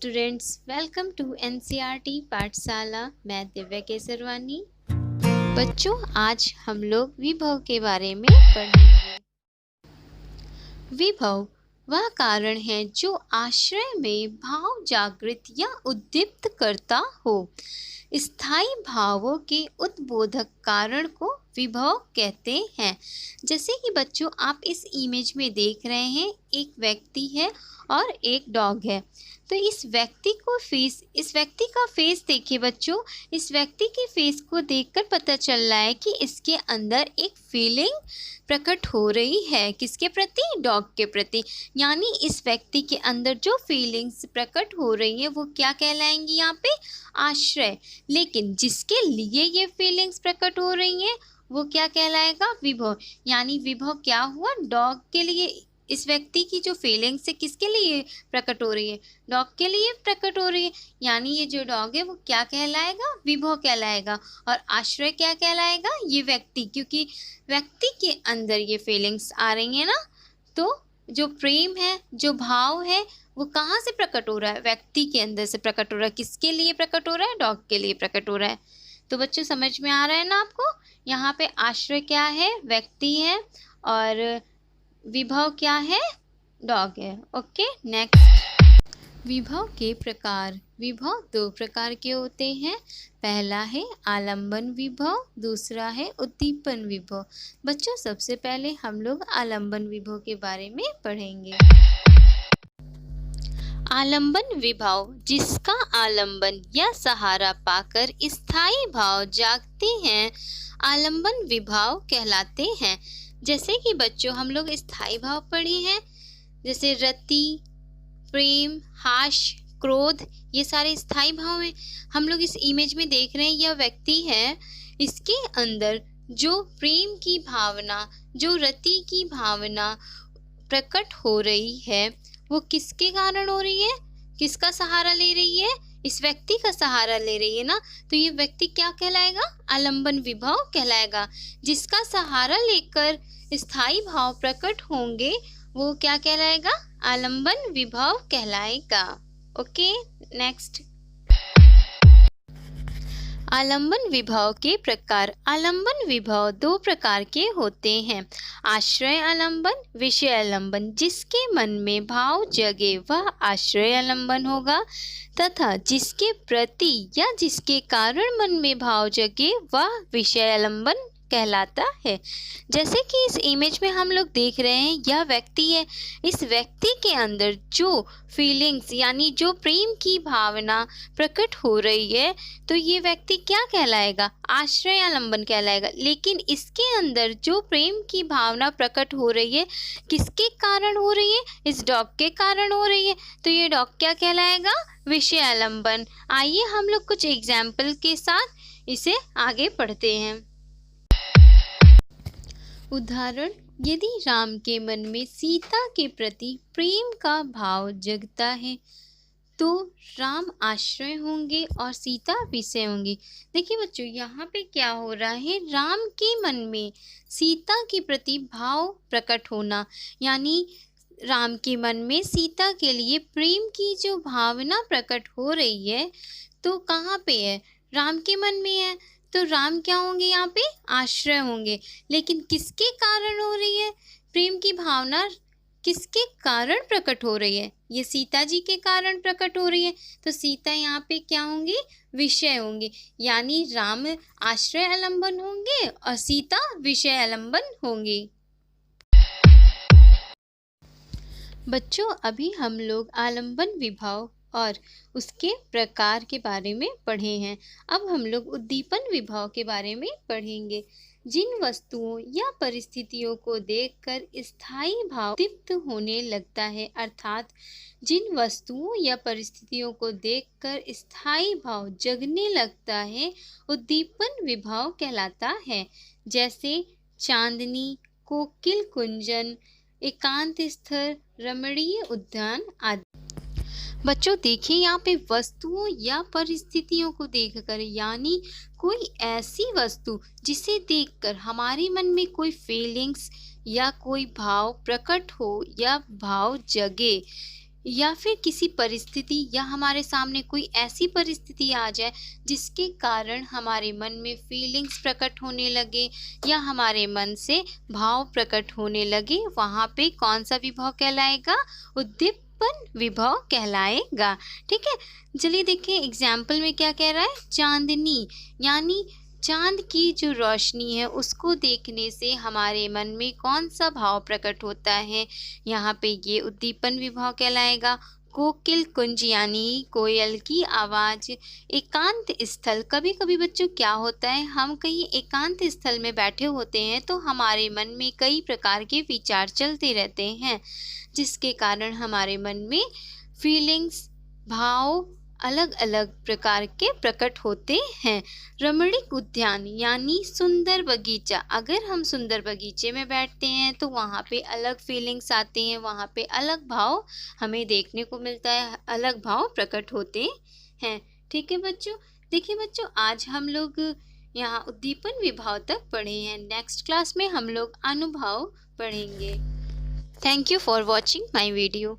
Students, welcome to NCERT पाठशाला। मैं दिव्या केसरवानी। बच्चों, आज हम लोग विभव के बारे में पढ़ेंगे। विभव वह कारण है जो आश्रय में भाव जागृत या उद्दीप्त करता हो। स्थायी भावों के उद्बोधक कारण को विभव कहते हैं। जैसे कि बच्चों, आप इस इमेज में देख रहे हैं, एक व्यक्ति है और एक डॉग है। तो इस व्यक्ति का फेस देखिए बच्चों। इस व्यक्ति के फेस को देखकर पता चल रहा है कि इसके अंदर एक फीलिंग प्रकट हो रही है। किसके प्रति? डॉग के प्रति। यानी इस व्यक्ति के अंदर जो फीलिंग्स प्रकट हो रही है वो क्या कहलाएंगी? यहाँ पे आश्रय। लेकिन जिसके लिए ये फीलिंग्स प्रकट हो रही हैं वो क्या कहलाएगा? विभव। यानी विभव क्या हुआ? डॉग के लिए। इस व्यक्ति की जो फीलिंग्स है किसके लिए प्रकट हो रही है? डॉग के लिए प्रकट हो रही है। यानी ये जो डॉग है वो क्या कहलाएगा? विभव कहलाएगा। और आश्रय क्या कहलाएगा? ये व्यक्ति, क्योंकि व्यक्ति के अंदर ये फीलिंग्स आ रही है ना। तो जो प्रेम है, जो भाव है, वो कहाँ से प्रकट हो रहा है? व्यक्ति के अंदर से प्रकट हो रहा है। किसके लिए प्रकट हो रहा है? डॉग के लिए प्रकट हो रहा है। तो बच्चों, समझ में आ रहा है ना आपको? यहाँ पे आश्रय क्या है? व्यक्ति है। और विभव क्या है? डॉग है। Okay, next. विभव के प्रकार। विभव दो प्रकार के होते हैं। पहला है आलंबन विभव, दूसरा है उद्दीपन विभव। बच्चों, सबसे पहले हम लोग आलंबन विभव के बारे में पढ़ेंगे। आलंबन विभव जिसका आलंबन या सहारा पाकर स्थायी भाव जागते हैं, आलंबन विभव कहलाते हैं। जैसे कि बच्चों, हम लोग स्थायी भाव पढ़े हैं, जैसे रति, प्रेम, हास, क्रोध, ये सारे स्थायी भाव हैं। हम लोग इस इमेज में देख रहे हैं, यह व्यक्ति है, इसके अंदर जो प्रेम की भावना, जो रति की भावना प्रकट हो रही है वो किसके कारण हो रही है? किसका सहारा ले रही है? इस व्यक्ति का सहारा ले रही है ना। तो ये व्यक्ति क्या कहलाएगा? आलंबन विभव कहलाएगा। जिसका सहारा लेकर स्थायी भाव प्रकट होंगे वो क्या कहलाएगा? आलंबन विभव कहलाएगा। Okay, next. आलंबन विभव के प्रकार। आलंबन विभव दो प्रकार के होते हैं। आश्रय आलंबन, विषय आलंबन। जिसके मन में भाव जगे वह आश्रय आलंबन होगा, तथा जिसके प्रति या जिसके कारण मन में भाव जगे वह विषय आलंबन कहलाता है। जैसे कि इस इमेज में हम लोग देख रहे हैं, यह व्यक्ति है। इस व्यक्ति के अंदर जो फीलिंग्स यानी जो प्रेम की भावना प्रकट हो रही है, तो ये व्यक्ति क्या कहलाएगा? आश्रय आलंबन कहलाएगा। लेकिन इसके अंदर जो प्रेम की भावना प्रकट हो रही है किसके कारण हो रही है? इस डॉग के कारण हो रही है। तो ये डॉग क्या कहलाएगा? विषय आलंबन। आइए हम लोग कुछ एग्जाम्पल के साथ इसे आगे पढ़ते हैं। उदाहरण, यदि राम के मन में सीता के प्रति प्रेम का भाव जगता है तो राम आश्रय होंगे और सीता विषय होंगी। देखिए बच्चों, यहाँ पे क्या हो रहा है? राम के मन में सीता के प्रति भाव प्रकट होना, यानी राम के मन में सीता के लिए प्रेम की जो भावना प्रकट हो रही है, तो कहाँ पे है? राम के मन में है। तो राम क्या होंगे? यहाँ पे आश्रय होंगे। लेकिन किसके कारण हो रही है प्रेम की भावना? किसके कारण प्रकट हो रही है? ये सीता जी के कारण प्रकट हो रही है। तो सीता यहाँ पे क्या होंगी? विषय होंगी। यानी राम आश्रय आलंबन होंगे और सीता विषय आलंबन होंगी। बच्चों, अभी हम लोग आलंबन विभव और उसके प्रकार के बारे में पढ़े हैं। अब हम लोग उद्दीपन विभव के बारे में पढ़ेंगे। जिन वस्तुओं या परिस्थितियों को देखकर स्थायी भाव दीप्त होने लगता है, अर्थात जिन वस्तुओं या परिस्थितियों को देखकर स्थायी भाव जगने लगता है, उद्दीपन विभव कहलाता है। जैसे चांदनी, कोकिल कुंजन, एकांत स्थल, रमणीय उद्यान आदि। बच्चों देखिए, यहाँ पे वस्तुओं या परिस्थितियों को देखकर, यानी कोई ऐसी वस्तु जिसे देखकर हमारे मन में कोई फीलिंग्स या कोई भाव प्रकट हो या भाव जगे, या फिर किसी परिस्थिति या हमारे सामने कोई ऐसी परिस्थिति आ जाए जिसके कारण हमारे मन में फीलिंग्स प्रकट होने लगे या हमारे मन से भाव प्रकट होने लगे, वहाँ पे कौन सा विभव कहलाएगा? उद्दीपन विभव कहलाएगा। ठीक है, चलिए देखें एग्जाम्पल में क्या कह रहा है। चांदनी यानी चांद की जो रोशनी है उसको देखने से हमारे मन में कौन सा भाव प्रकट होता है? यहाँ पे ये उद्दीपन विभव कहलाएगा। कोकिल कुंज यानी कोयल की आवाज़। एकांत स्थल, कभी कभी बच्चों क्या होता है, हम कहीं एकांत स्थल में बैठे होते हैं तो हमारे मन में कई प्रकार के विचार चलते रहते हैं, जिसके कारण हमारे मन में फीलिंग्स, भाव अलग अलग प्रकार के प्रकट होते हैं। रमणीक उद्यान यानी सुंदर बगीचा। अगर हम सुंदर बगीचे में बैठते हैं तो वहाँ पे अलग फीलिंग्स आते हैं, वहाँ पे अलग भाव हमें देखने को मिलता है, अलग भाव प्रकट होते हैं। ठीक है बच्चों, देखिए बच्चों आज हम लोग यहाँ उद्दीपन विभाव तक पढ़े हैं। नेक्स्ट क्लास में हम लोग अनुभाव पढ़ेंगे। Thank you for watching my video.